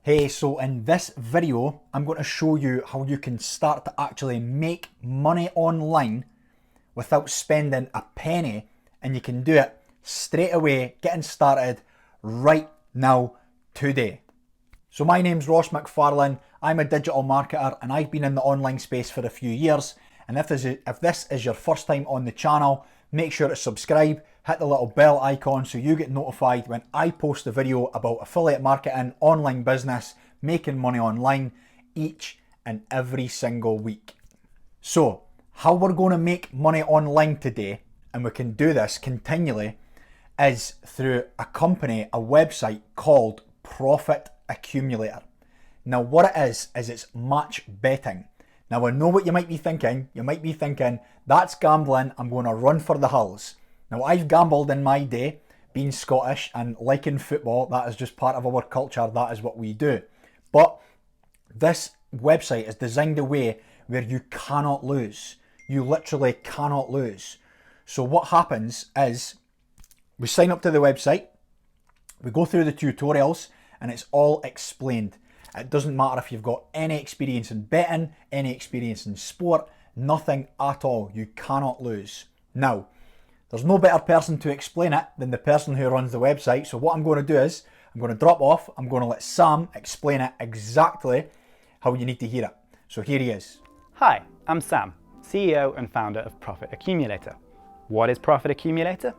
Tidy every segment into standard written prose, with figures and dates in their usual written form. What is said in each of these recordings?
Hey, so in this video, I'm going to show you how you can start to actually make money online without spending a penny, and you can do it straight away, getting started right now, today. So my name's Ross Macfarlane, I'm a digital marketer and I've been in the online space for a few years. And if this is your first time on the channel, make sure to subscribe, hit the little bell icon so you get notified when I post a video about affiliate marketing, online business, making money online each and every single week. So how we're going to make money online today, and we can do this continually, is through a company, a website called Profit Accumulator. Now what it is it's match betting. Now I know what you might be thinking. You might be thinking, that's gambling, I'm going to run for the hills. Now I've gambled in my day, being Scottish and liking football, that is just part of our culture, that is what we do. But this website is designed a way where you cannot lose. You literally cannot lose. So what happens is, we sign up to the website, we go through the tutorials, and it's all explained. It doesn't matter if you've got any experience in betting, any experience in sport, nothing at all. You cannot lose. Now, there's no better person to explain it than the person who runs the website. So what I'm going to do is, I'm going to drop off, I'm going to let Sam explain it exactly how you need to hear it. So here he is. Hi, I'm Sam, CEO and founder of Profit Accumulator. What is Profit Accumulator?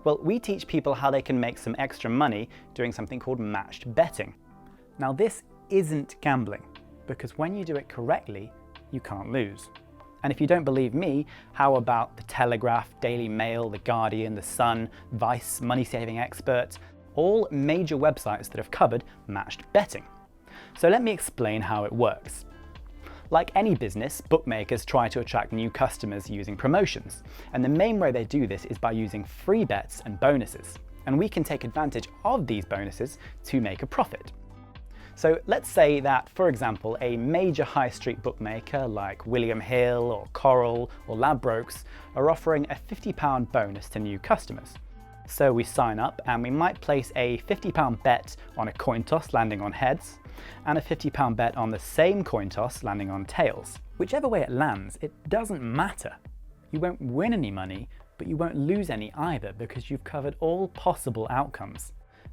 Well, we teach people how they can make some extra money doing something called matched betting. Now this isn't gambling, because when you do it correctly, you can't lose. And if you don't believe me, how about the Telegraph, Daily Mail, The Guardian, The Sun, Vice, Money Saving Expert, all major websites that have covered matched betting. So let me explain how it works. Like any business, bookmakers try to attract new customers using promotions. And the main way they do this is by using free bets and bonuses. And we can take advantage of these bonuses to make a profit. So let's say that, for example, a major high street bookmaker like William Hill or Coral or Ladbrokes are offering a £50 bonus to new customers. So we sign up and we might place a £50 bet on a coin toss landing on heads, and a £50 bet on the same coin toss landing on tails. Whichever way it lands, it doesn't matter. You won't win any money, but you won't lose any either, because you've covered all possible outcomes.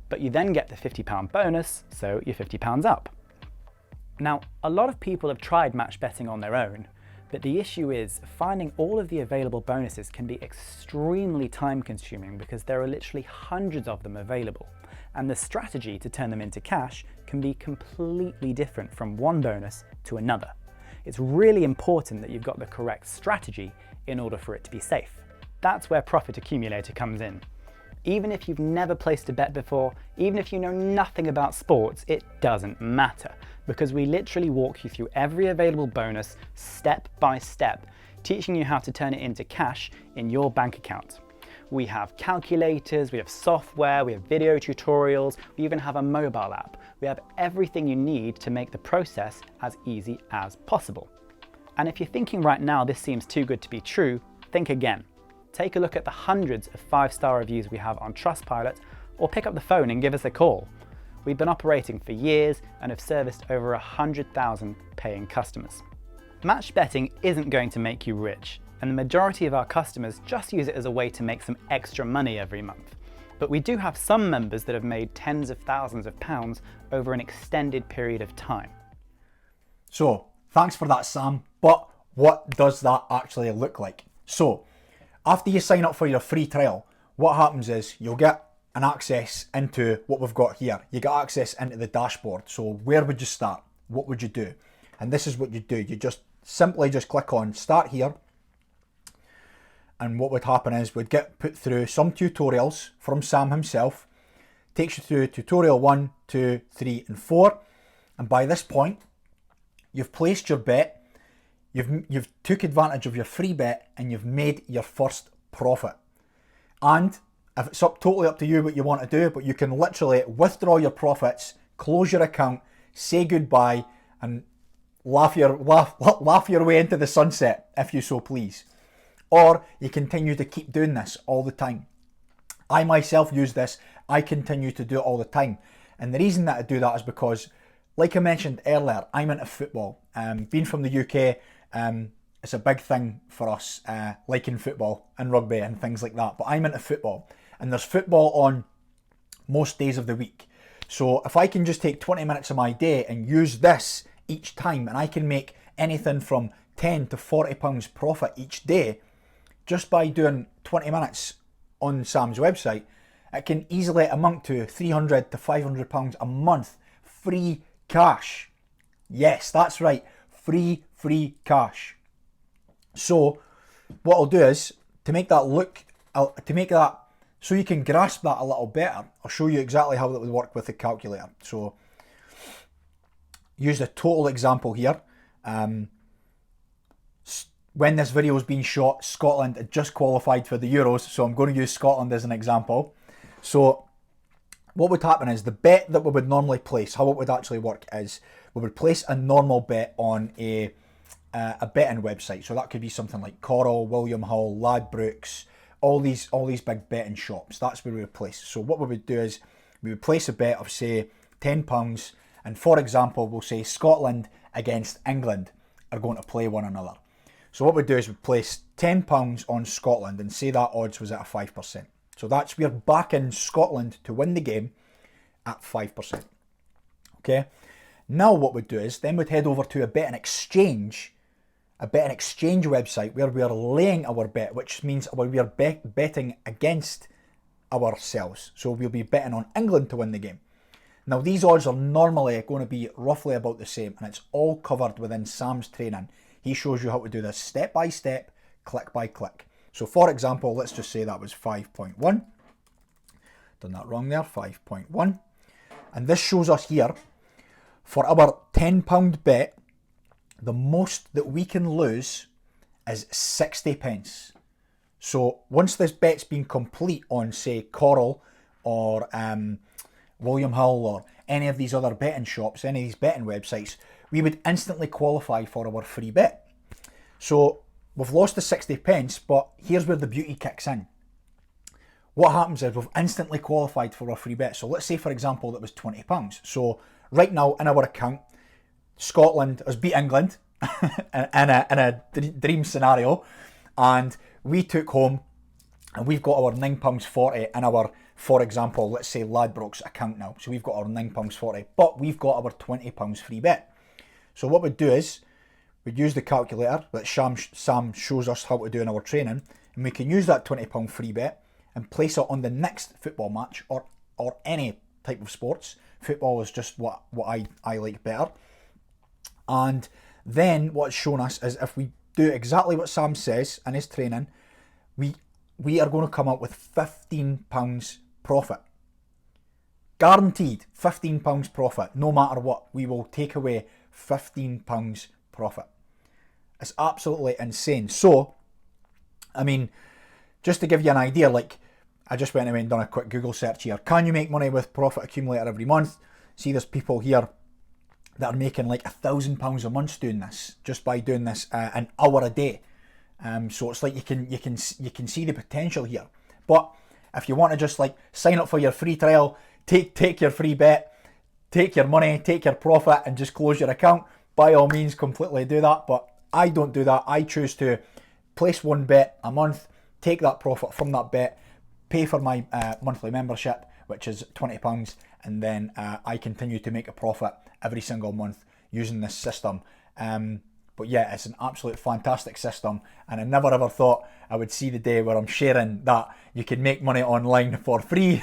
But you then get the £50 bonus, so you're £50 up. Now, a lot of people have tried match betting on their own, but the issue is finding all of the available bonuses can be extremely time consuming, because there are literally hundreds of them available. And the strategy to turn them into cash can be completely different from one bonus to another. It's really important that you've got the correct strategy in order for it to be safe. That's where Profit Accumulator comes in. Even if you've never placed a bet before, even if you know nothing about sports, it doesn't matter, because we literally walk you through every available bonus step by step, teaching you how to turn it into cash in your bank account. We have calculators, we have software, we have video tutorials, we even have a mobile app. We have everything you need to make the process as easy as possible. And if you're thinking right now this seems too good to be true, think again. Take a look at the hundreds of 5-star reviews we have on Trustpilot, or pick up the phone and give us a call. We've been operating for years and have serviced over 100,000 paying customers. Match betting isn't going to make you rich, and the majority of our customers just use it as a way to make some extra money every month. But we do have some members that have made tens of thousands of pounds over an extended period of time. So thanks for that, Sam, but what does that actually look like? So after you sign up for your free trial, what happens is you'll get an access into what we've got here. You get access into the dashboard. So where would you start? What would you do? And this is what you do. You just simply click on start here. And what would happen is we'd get put through some tutorials from Sam himself. Takes you through tutorial 1, 2, 3 and 4. And by this point, you've placed your bet. You've took advantage of your free bet and you've made your first profit. And if it's totally up to you what you want to do, but you can literally withdraw your profits, close your account, say goodbye, and laugh your way into the sunset, if you so please. Or you continue to keep doing this all the time. I myself use this. I continue to do it all the time. And the reason that I do that is because like I mentioned earlier, I'm into football. Being from the UK, it's a big thing for us, liking football and rugby and things like that. But I'm into football, and there's football on most days of the week. So if I can just take 20 minutes of my day and use this each time, and I can make anything from £10 to £40 profit each day just by doing 20 minutes on Sam's website, it can easily amount to £300 to £500 a month free cash. Yes, that's right, free cash. So what I'll do is, to make that so you can grasp that a little better, I'll show you exactly how that would work with the calculator. So use the total example here. When this video is being shot, Scotland had just qualified for the Euros, so I'm going to use Scotland as an example. So what would happen is, the bet that we would normally place, how it would actually work is, we would place a normal bet on a betting website. So that could be something like Coral, William Hull, Ladbrokes, all these big betting shops. That's where we would place. So what we would do is, we would place a bet of, say, £10, and for example, we'll say Scotland against England are going to play one another. So what we do is, we place £10 on Scotland, and say that odds was at a 5%. So we're backing Scotland to win the game at 5%. Okay. Now what we'd do is, then we'd head over to a betting exchange website where we are laying our bet, which means we are betting against ourselves. So we'll be betting on England to win the game. Now these odds are normally going to be roughly about the same, and it's all covered within Sam's training. He shows you how to do this step by step, click by click. So for example, let's just say that was 5.1. Done that wrong there, 5.1. And this shows us here, for our £10 bet, the most that we can lose is 60 pence. So once this bet's been complete on, say, Coral or William Hull or any of these other betting shops, any of these betting websites, we would instantly qualify for our free bet. So we've lost the 60 pence, but here's where the beauty kicks in. What happens is, we've instantly qualified for our free bet. So let's say, for example, that was £20. So right now in our account, Scotland has beat England in a dream scenario, and we took home, and we've got our £9.40 in our, for example, let's say Ladbrokes account now. So we've got our £9.40, but we've got our £20 free bet. So what we'd do is, we'd use the calculator that Sam shows us how to do in our training, and we can use that £20 free bet and place it on the next football match, or any type of sports. Football is just what I like better. And then what's shown us is, if we do exactly what Sam says in his training, we are going to come up with £15 profit. Guaranteed £15 profit, no matter what. We will take away £15 profit. It's absolutely insane. So, I mean, just to give you an idea, like, I just went away and done a quick Google search here. Can you make money with Profit Accumulator every month? See, there's people here that are making like £1,000 a month doing this, just by doing this an hour a day. So it's like you can see the potential here. But if you want to just like sign up for your free trial, take your free bet, take your money, take your profit, and just close your account, by all means, completely do that. But I don't do that. I choose to place one bet a month, take that profit from that bet, pay for my monthly membership, which is £20, and then I continue to make a profit every single month using this system. But yeah, it's an absolute fantastic system, and I never ever thought I would see the day where I'm sharing that you can make money online for free.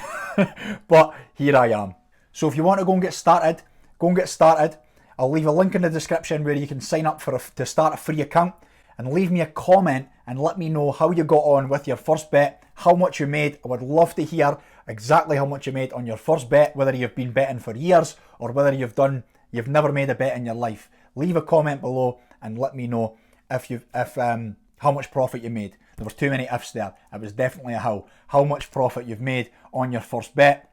But here I am. So if you want to go and get started, go and get started. I'll leave a link in the description where you can sign up to start a free account, and leave me a comment and let me know how you got on with your first bet, how much you made. I would love to hear exactly how much you made on your first bet, whether you've been betting for years or whether you've never made a bet in your life. Leave a comment below and let me know how much profit you made. There was too many ifs there. It was definitely a how much profit you've made on your first bet.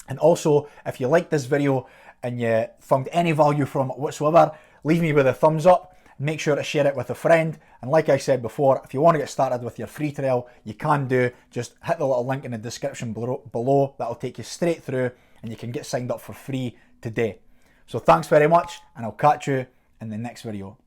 And also, if you liked this video and you found any value from it whatsoever, leave me with a thumbs up. Make sure to share it with a friend. And like I said before, if you want to get started with your free trial, you can do. Just hit the little link in the description below. That'll take you straight through, and you can get signed up for free today. So thanks very much, and I'll catch you in the next video.